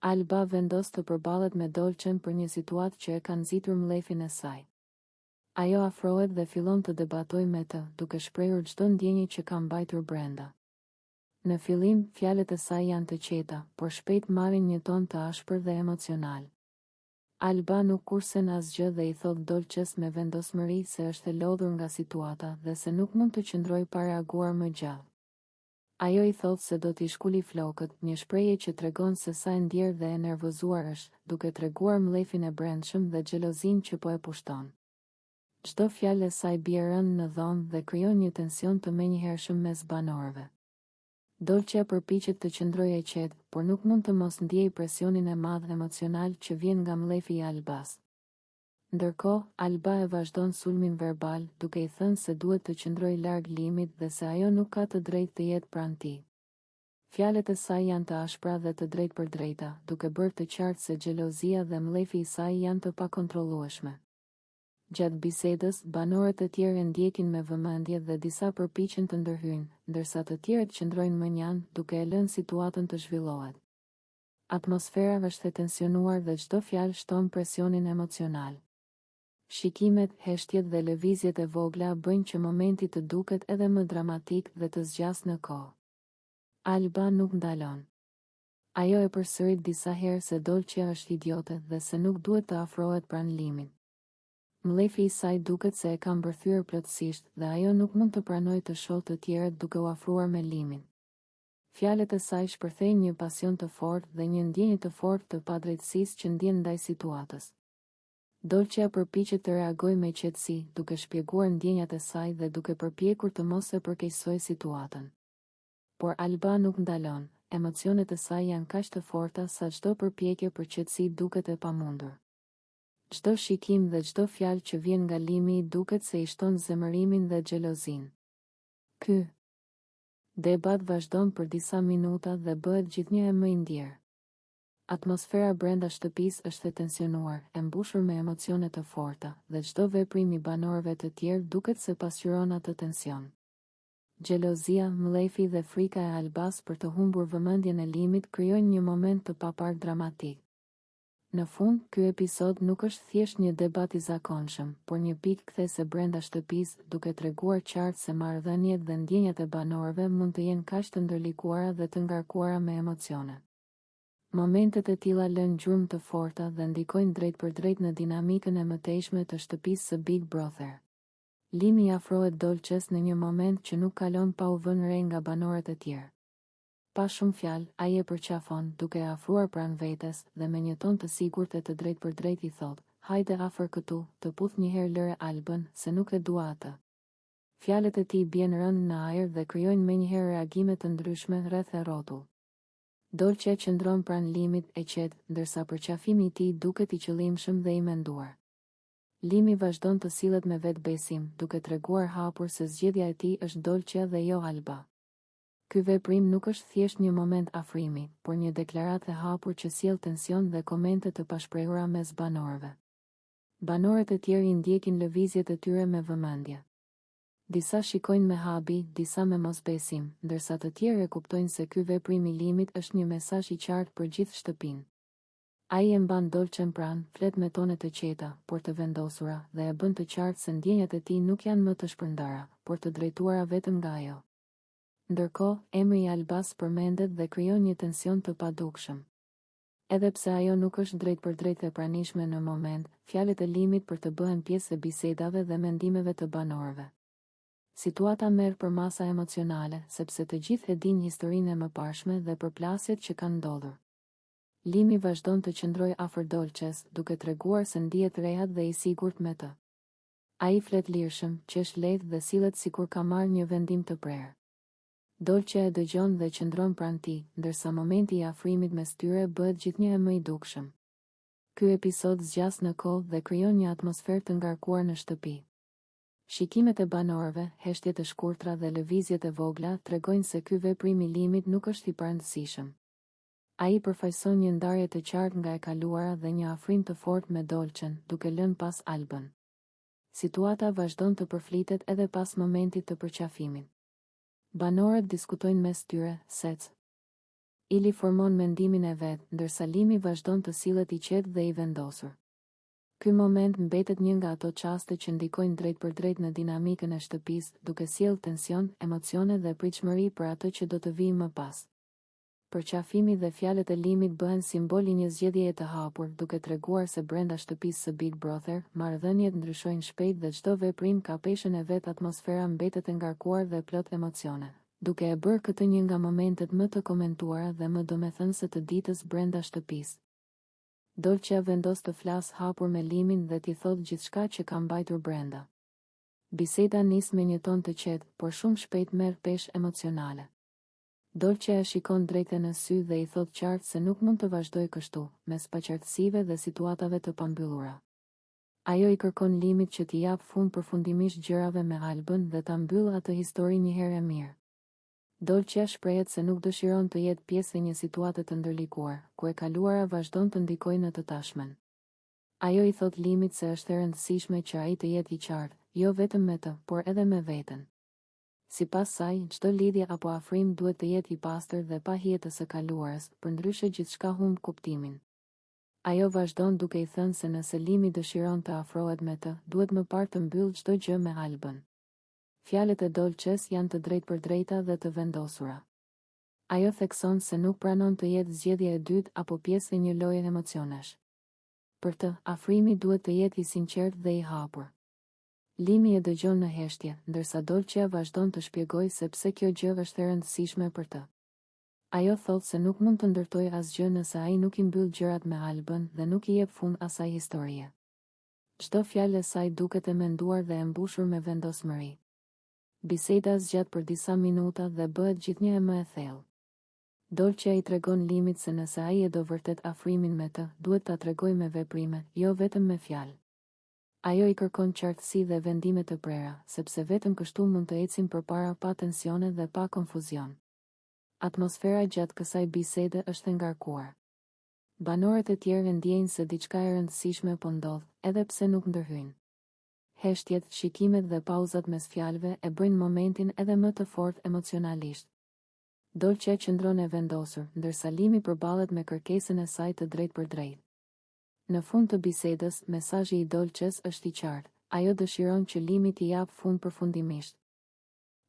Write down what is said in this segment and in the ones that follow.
Alba vendos të përballet me Dolçen për një situatë që e ka nxitur mlefin e saj. Ajo afrohet dhe fillon të debatojë me të, duke shprehur çdo ndjenjë që ka mbajtur brenda. Në fillim, fjalët e saj janë të qeta, por shpejt marrin një ton të ashpër dhe emocional. Alba nuk kursen asgjë dhe i thot Dolçes me vendosmëri se është e lodhur nga situata dhe se nuk mund të qëndrojë pa reaguar më gjallë. Ajo i thot se do t'i shkuli flokët, një shprehje që tregon se sa e ndjerë dhe e nervozuar është, duke treguar mlefin e brendshëm dhe xhelozinë që po e pushton. Çdo fjalë e saj bie rënd në dhomë dhe krijon një tension të menjëhershëm mes banorëve. Dolçe përpiqet të qëndrojë e qetë, por nuk mund të mos ndjejë presionin e madh emocional që vjen nga mlefi i Albas. Ndërkohë, Alba e vazhdon sulmin verbal, duke i thënë se duhet të qëndrojë larg Limit dhe se ajo nuk ka të drejtë të jetë pranë tij. Fjalët e saj janë të ashpra dhe të drejtë për drejta, duke bërë të qartë se xhelozia dhe mlefi i saj janë të pakontrollueshme. Gjatë bisedës, banorët e tjerë e ndjekin me vëmendje dhe disa përpiqen të ndërhyjnë, ndërsa të tjerët qëndrojnë më njanë, duke e lënë situatën të zhvillohet. Atmosfera është e tensionuar dhe çdo fjalë shton presionin emocional. Shikimet, heshtjet dhe lëvizjet e vogla bëjnë që momenti të duket edhe më dramatik dhe të zgjas në kohë. Alba nuk ndalon. Ajo e përsërit disa herë se Dolçe është idiote dhe se nuk duhet të afrohet pranë Limit. Mlefi i saj duket se e ka mbërthyer plotësisht dhe ajo nuk mund të pranojë të shohë të tjerët duke u afruar me Limin. Fjalët e saj shpërthejnë një pasion të fortë dhe një ndjenjë të fortë të padrejtësisë që ndjen ndaj situatës. Dolçe përpiqet të reagojë me qetësi, duke shpjeguar ndjenjat e saj dhe duke përpjekur të mos e përkeqësojë situatën. Por Alba nuk ndalon, emocionet e saj janë kaq të forta sa çdo përpjekje për qetësi duket e pamundur. Çdo shikim dhe çdo fjalë që vjen nga Limi i duket se i shton zemërimin dhe xhelozinë. Ky debat vazhdon për disa minuta dhe bëhet gjithnjë e më i ndjerë. Atmosfera brenda shtëpisë është e tensionuar, e mbushur me emocione të forta, dhe çdo veprim i banorëve të tjerë duket se pasqyron atë tension. Xhelozia, mlefi dhe frika e Albas për të humbur vëmendjen e Limit krijojnë një moment të paparë dramatik. Në fund, ky episod nuk është thjesht një debat i zakonshëm, por një pikë kthese brenda shtëpisë, duke treguar qartë se marrëdhëniet dhe ndjenjat e banorëve mund të jenë kaq të ndërlikuara dhe të ngarkuara me emocione. Momentet e tilla lënë gjurmë të forta dhe ndikojnë drejt për drejt në dinamikën e mëtejshme të shtëpisë së Big Brother. Limi afrohet Dolçes në një moment që nuk kalon pa u vënë re nga banorët e tjerë. Pa shumë fjalë, ai e përqafon, duke e afruar pranë vetes dhe me një ton të sigurt e të drejtë për drejtë i thot: "Hajde afër këtu, të puth një herë lëre Albën, se nuk e dua atë." Fjalët e tij bien rënd në ajër dhe krijojnë menjëherë reagime të ndryshme rreth e rrotull. Dolçe qëndron pranë Limit e qetë, ndërsa përqafimi i tij duket i qëllimshëm dhe i menduar. Limi vazhdon të sillet me vetbesim, duke treguar hapur se zgjedhja e tij është Dolçe dhe jo Alba. Ky veprim nuk është thjesht një moment afrimi, por një deklaratë e hapur që sjell tension dhe komente të pashprehura mes banorëve. Banorët e tjerë i ndjekin lëvizjet e tyre me vëmendje. Disa shikojnë me habi, disa me mosbesim, ndërsa të tjerë e kuptojnë se ky veprim i Limit është një mesazh i qartë për gjithë shtëpinë. Ai e mban Dolçen pranë, flet me tone të qeta, por të vendosura, dhe e bën të qartë se ndjenjat e tij nuk janë më të shpërndara, por të drejtuara vetëm nga ajo. Ndërkohë, emri i Albas përmendet dhe krijon një tension të padukshëm. Edhe pse ajo nuk është drejt për drejt e pranishme në moment, fjalët e Limit për të bëhen pjesë e bisedave dhe mendimeve të banorëve. Situata merr për masa emocionale, sepse të gjithë e dinë historinë e mëparshme dhe përplasjet që kanë ndodhur. Limi vazhdon të qëndrojë afër Dolçes, duke treguar se ndihet rehat dhe i sigurt me të. Ai flet lirshëm, qesh lehtë dhe sillet sikur ka marrë një vendim të prerë. Dolçe e dëgjon dhe qëndron pranë tij, ndërsa momenti i afrimit mes tyre bëhet gjithnjë më i dukshëm. Ky episod zgjas në kohë dhe krijon një atmosferë të ngarkuar në shtëpi. Shikimet e banorëve, heshtjet e shkurtra dhe lëvizjet e vogla tregojnë se ky veprim i Limit nuk është i parëndësishëm. Ai përfaqëson një ndarje të qartë nga e kaluara dhe një afrim të fortë me Dolçen, duke lënë pas Albën. Situata vazhdon të përflitet edhe pas momentit të përqafimit. Banorët diskutojnë mes tyre, sec Ili formon mendimin e vet, ndërsa Limi vazhdon të sillet i qetë dhe i vendosur. Ky moment mbetet një nga ato çaste që ndikojnë drejt për drejt në dinamikën e shtëpisë, duke sjellë tension, emocione dhe pritshmëri për atë që do të vijë më pas. Përqafimi dhe fjalët e Limit bëhen simbol i një zgjedhjeje të hapur, duke treguar se brenda shtëpisë së Big Brother, marrëdhëniet ndryshojnë shpejt dhe çdo veprim ka peshën e vet, atmosfera mbetet e ngarkuar dhe plot emocione, duke e bërë këtë një nga momentet më të komentuara dhe më domethënëse të ditës brenda shtëpisë. Dolçja vendos të flas hapur me Limin dhe t'i thotë gjithçka që ka mbajtur brenda. Biseda nis me një ton të qetë, por shumë shpejt merr peshë emocionale. Dolçja e shikon drejt në sy dhe i thot qartë se nuk mund të vazhdoj kështu, mes paqartësive dhe situatave të pambyllura. Ajo i kërkon Limit që t'i jap fund përfundimisht gjërave me Albën dhe ta mbyllë atë histori një herë e mirë. Dolçja shprehet se nuk dëshiron të jetë pjesë e një situate të ndërlikuar, ku e kaluara vazhdon të ndikojë në të tashmen. Ajo i thot Limit se është e rëndësishme që ai të jetë i qartë, jo vetëm me të, por edhe me veten. Sipas saj, çdo lidhje apo afrim duhet të jetë i pastër dhe pa hije të së kaluarës, përndryshe gjithçka humb kuptimin. Ajo vazhdon duke i thënë se nëse Limi dëshiron të afrohet me të, duhet më parë të mbyllë çdo gjë me Albën. Fjalët e Dolçes janë të drejtpërdrejta dhe të vendosura. Ajo thekson se nuk pranon të jetë zgjedhja e dytë apo pjesë e një loje emocionesh. Për të, afrimi duhet të jetë i sinqertë dhe i hapur. Limi e dëgjon në heshtje, ndërsa Dolçja vazhdon të shpjegojë se pse kjo gjë është e rëndësishme për të. Ajo thotë se nuk mund të ndërtojë asgjë nëse ai nuk i mbyll gjërat me Albën dhe nuk i jep fund asaj historie. Çdo fjalë e saj duket e menduar dhe e mbushur me vendosmëri. Biseda zgjat për disa minuta dhe bëhet gjithnjë më e thellë. Dolçja i tregon Limit se nëse ai e do vërtet afrimin me të, duhet ta tregojë me veprime, jo vetëm me fjalë. Ajo i kërkon qartësi dhe vendime të prera, sepse vetëm kështu mund të ecim përpara pa tensione dhe pa konfuzion. Atmosfera gjatë kësaj bisede është e ngarkuar. Banorët e tjerë ndjejnë se diçka e rëndësishme po ndodh, edhe pse nuk ndërhyjnë. Heshtjet, shikimet dhe pauzat mes fjalëve e bëjnë momentin edhe më të fortë emocionalisht. Dolçja qëndron e vendosur, ndërsa Limi përballet me kërkesën e saj të drejtpërdrejtë. Në fund të bisedës, mesazhi i Dolçes është i qartë. Ajo dëshiron që Limi t'i jap fund përfundimisht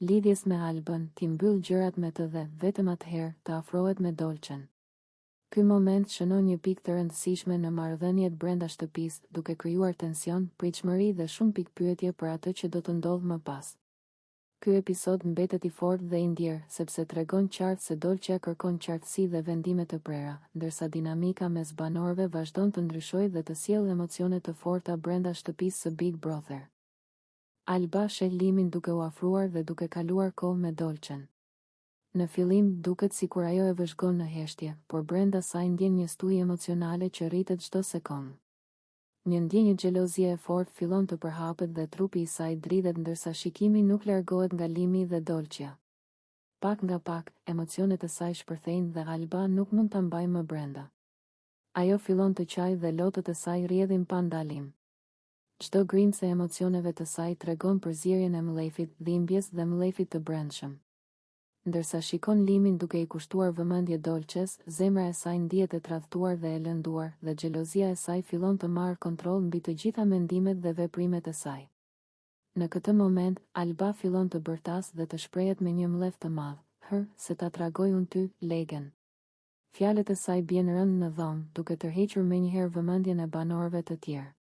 lidhjes me Albën, t'i mbyll gjërat me të dhe, vetëm atëherë, të afrohet me Dolçen. Ky moment shënon një pikë të rëndësishme në marrëdhëniet brenda shtëpisë, duke krijuar tension, pritshmëri dhe shumë pikë pyetje për atë që do të ndodhë më pas. Ky episod mbetet i fortë dhe i ndjer, sepse tregon qartë se Dolçja kërkon qartësi dhe vendime të prera, ndërsa dinamika mes banorëve vazhdon të ndryshojë dhe të sjellë emocione të forta brenda shtëpisë së Big Brother. Alba sheh Limin duke u afruar dhe duke kaluar kohë me Dolçen. Në fillim duket sikur ajo e vëzhgon në heshtje, por brenda saj ndjen një stujë emocionale që rritet çdo sekondë. Një ndjenjë xhelozie e fortë fillon të përhapet dhe trupi i saj dridhet ndërsa shikimi nuk largohet nga Limi dhe Dolçja. Pak nga pak, emocionet e saj shpërthejnë dhe Alba nuk mund ta mbajë më brenda. Ajo fillon të qajë dhe lotët e saj rrjedhin pa ndalim. Çdo grimcë e emocioneve të saj tregon për zjerjen e mllefit, dhimbjes dhe mllefit të brendshëm. Ndërsa shikon Limin duke i kushtuar vëmendje Dolçes, zemra e saj ndihet e tradhtuar dhe e lënduar, dhe xhelozia e saj fillon të marrë kontroll mbi të gjitha mendimet dhe veprimet e saj. Në këtë moment, Alba fillon të bërtas dhe të shprehet me një mllef të madh, se ta tragoj unë ty, legen. Fjalët e saj bien rënd në dhomë, duke tërhequr menjëherë vëmendjen e banorëve të tjerë.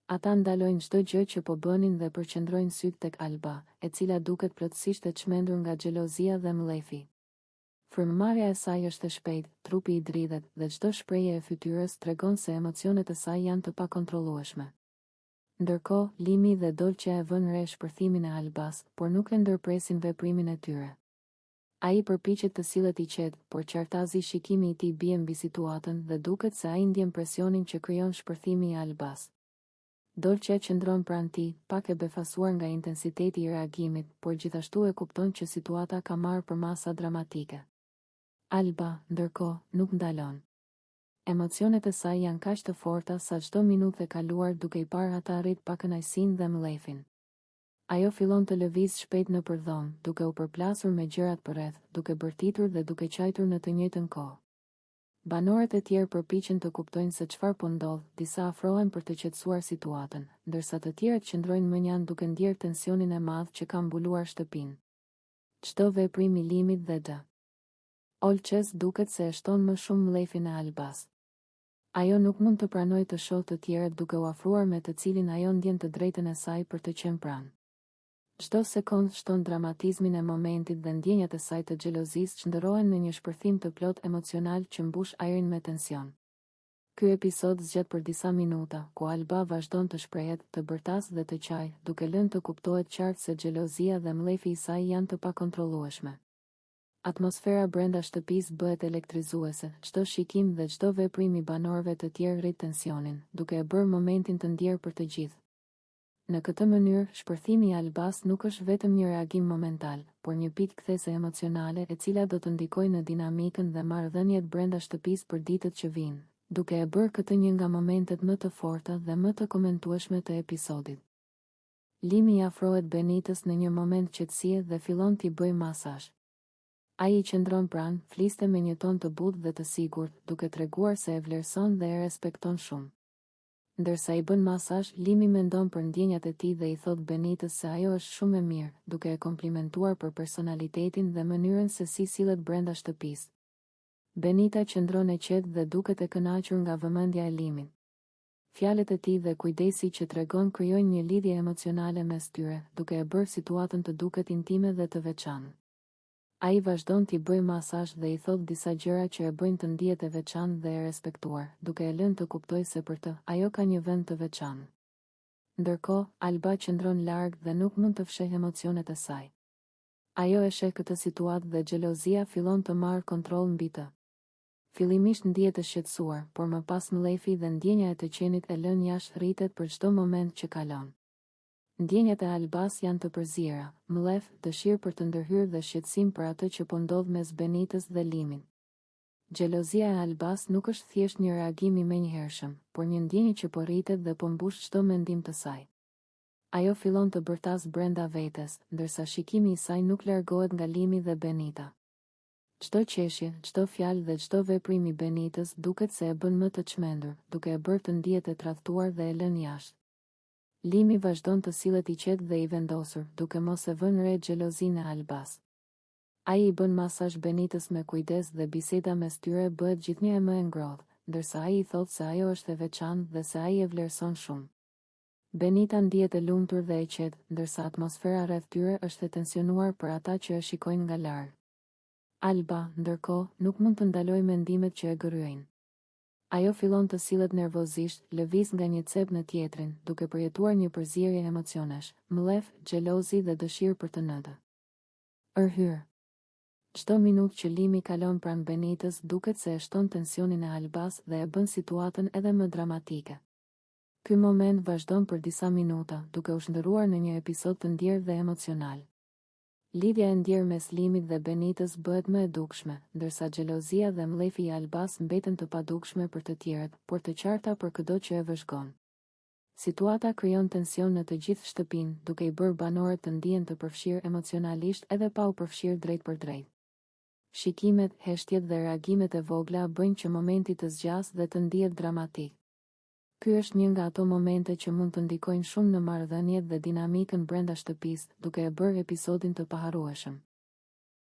Ata ndalojnë çdo gjë që po bënin dhe përqendrojnë syt tek Alba, e cila duket plotësisht e çmendur nga xhelozia dhe mlefi. Frymëmarrja e saj është e shpejtë, trupi i dridhet dhe çdo shprehje e fytyrës tregon se emocionet e saj janë të pakontrollueshme. Ndërkohë, Limi dhe Dolçja e vënë re shpërthimin e Albas, por nuk e ndërpresin veprimin e tyre. Ai përpiqet të sillet i qetë, por qartazi shikimi i tij bie mbi situatën dhe duket se ai ndjen presionin që krijon shpërthimi i Albas. Dolçja qëndron pranë tij, pak e befasuar nga intensiteti i reagimit, por gjithashtu e kupton që situata ka marrë përmasa dramatike. Alba, ndërkohë, nuk ndalon. Emocionet e saj janë kaq të forta sa çdo minutë e kaluar duke I parë ata rrit pa kënaqësinë dhe mllefin. Ajo fillon të lëviz shpejt në përdhom, duke u përplasur me gjërat përreth, duke bërtitur dhe duke qajtur në të njëjtën kohë. Banorët e tjerë përpiqen të kuptojnë se çfarë po ndodh, disa afrohen për të qetësuar situatën, ndërsa të tjerët qëndrojnë mënjan duke ndjerë tensionin e madh që ka mbuluar shtëpinë. Çdo veprim i Limit dhe D. Olçes duket se e shton më shumë mlefin e Albas. Ajo nuk mund të pranojë të shohë të tjerët duke u afruar me të cilin ajo ndjen të drejtën e saj për të qenë pranë. Çdo sekond shton dramatizmin e momentit dhe ndjenjat e saj të xhelozisë çndërrohen në një shpërthim të plot emocional që mbush ajrin me tension. Ky episod zgjet për disa minuta, ku Alba vazhdon të shprehet, të bërtas dhe të qaj, duke lënë të kuptohet qartë se xhelozia dhe mlefi i saj janë të pakontrollueshme. Atmosfera brenda shtëpisë bëhet elektrizuese, çdo shikim dhe çdo veprim i banorëve të tjerë rrit tensionin, duke e bërë momentin të ndjerë për të gjithë. Në këtë mënyrë, shpërthimi i Albas nuk është vetëm një reagim momental, por një pikë kthese emocionale e cila do të ndikojë në dinamikën dhe marrëdhëniet brenda shtëpisë për ditët që vijnë, duke e bërë këtë një nga momentet më të forta dhe më të komentueshme të episodit. Limi i afrohet Benitës në një moment qetësie dhe fillon t'i bëjë masazh. Ai i qëndron pranë, fliste me një ton të butë dhe të sigurt, duke treguar se e vlerëson dhe e respekton shumë. Ndërsa i bën masazh, Limi mendon për ndjenjat e tij dhe i thot Benitës se ajo është shumë e mirë, duke e komplimentuar për personalitetin dhe mënyrën se si sillet brenda shtëpisë. Benita qëndron e qetë dhe duket e kënaqur nga vëmendja e Limit. Fjalët e tij dhe kujdesi që tregon krijojnë një lidhje emocionale mes tyre, duke e bërë situatën të duket intime dhe të veçantë. Ai vazhdon t'i bëjë masazh dhe i thot disa gjëra që e bëjnë të ndihet e veçantë dhe e respektuar, duke e lënë të kuptojë se për të, ajo ka një vend të veçantë. Ndërkohë, Alba qëndron larg dhe nuk mund të fshehë emocionet e saj. Ajo e sheh këtë situatë dhe xhelozia fillon të marrë kontroll mbi të. Fillimisht ndihet e shqetësuar, por më pas mlefi dhe ndjenja e të qenit e lën jashtë rritet për çdo moment që kalon. Ndjenjat e Albas janë të përziera, mlef, dëshirë për të ndërhyrë dhe shqetësim për atë që po ndodh mes Benitës dhe Limit. Xhelozia e Albas nuk është thjesht një reagim i menjëhershëm, por një ndjenjë që po rritet dhe po mbush çdo mendim të saj. Ajo fillon të bërtas brenda vetes, ndërsa shikimi i saj nuk largohet nga Limi dhe Benita. Çdo qeshje, çdo fjalë dhe çdo veprim i Benitës duket se e bën më të çmendur, duke e bërë të ndihet e tradhtuar dhe e lënë jashtë. Limi vazhdon të sillet i qetë dhe i vendosur, duke mos e vënë re xhelozinë e Albas. Ai i bën masazh Benitës me kujdes dhe biseda mes tyre bëhet gjithnjë më e ngrohtë, ndërsa ai i thotë se ajo është e veçantë dhe se ai e vlerëson shumë. Benita ndihet e lumtur dhe e qetë, ndërsa atmosfera rreth tyre është e tensionuar për ata që e shikojnë nga larg. Alba, ndërkohë, nuk mund të ndalojë mendimet që e gërryejnë. Ajo fillon të sillet nervozisht, lëviz nga një cep në tjetrin, duke përjetuar një përzierje emocionesh, mlef, xhelozi dhe dëshirë për të nëntë. Hyr. Çdo minutë që Limi kalon pranë Benitës duket se e shton tensionin e Albas dhe e bën situatën edhe më dramatike. Ky moment vazhdon për disa minuta, duke u shndërruar në një episod të ndjerë dhe emocional. Lidhja e ndjerë mes Limit dhe Benitës bëhet më e dukshme, ndërsa xhelozia dhe mlefi i Albas mbeten të padukshme për të tjerët, por të qarta për çdo që e vëzhgon. Situata krijon tension në të gjithë shtëpinë, duke i bërë banorët të ndihen të përfshirë emocionalisht edhe pa u përfshirë drejt për drejt. Shikimet, heshtjet dhe reagimet e vogla bëjnë që momenti të zgjas dhe të ndihet dramatik. Ky është një nga ato momente që mund të ndikojnë shumë në marrëdhëniet dhe dinamikën brenda shtëpisë, duke e bërë episodin të paharrueshëm.